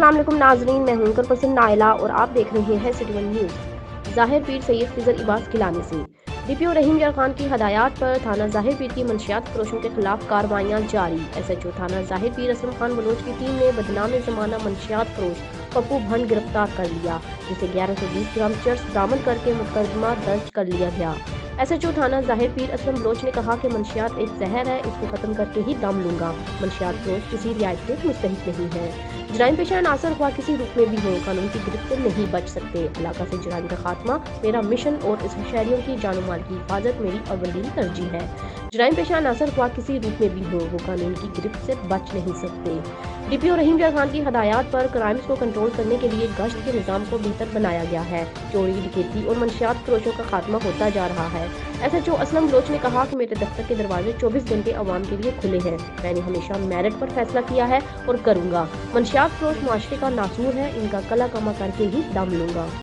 अस्सलाम वालेकुम नाजरीन, मैं हूं करपसन नाइला और आप देख रहे हैं सिटी वन न्यूज़। ज़ाहिर पीर सैयद फिजल इबास खिलाने से डीपीओ रहीम यार खान की हदायत पर थाना ज़ाहिर पीर की मंशियात फरोशों के खिलाफ कार्रवाइयां जारी। एसएचओ थाना ज़ाहिर पीर असलम खान बलोच की टीम ने बदनाम ज़माना मंशियात फरोश पप्पू भंड गिरफ्तार कर लिया, जिसे 1120 ग्राम चर्स बरामद करके मुकदमा दर्ज कर लिया गया। एसएचओ थाना ज़ाहिर पीर असलम बलोच ने कहा कि मंशियात एक जहर है, इसको खत्म करके ही दम लूंगा। मंशियात फरोश किसी रियायत के मुस्तहिक नहीं है। जराइम पेशा अनासर हुआ किसी रूप में भी हो, कानून की गिरफ्त से नहीं बच सकते। इलाका से जराइम का खात्मा मेरा मिशन और इस शहरियों की जानो माल की हिफाजत मेरी अवलीन तरजीह है। जराइम पेशा अनासर हुआ किसी रूप में भी हो, वो कानून की गिरफ्त से बच नहीं सकते। डीपीओ रहीम यार खान की हदायत पर क्राइम्स को कंट्रोल करने के लिए गश्त के निज़ाम को बेहतर बनाया गया है। चोरी, डकैती और मंशियात फरोशों का खात्मा होता जा रहा है। एसएचओ असलम बलोच ने कहा कि मेरे दफ्तर के दरवाजे 24 घंटे आवाम के लिए खुले हैं। मैंने हमेशा मेरिट पर फैसला किया है और करूंगा। मंशियात फरोश मुआशरे का नासूर है, इनका कला कमा करके ही दम लूंगा।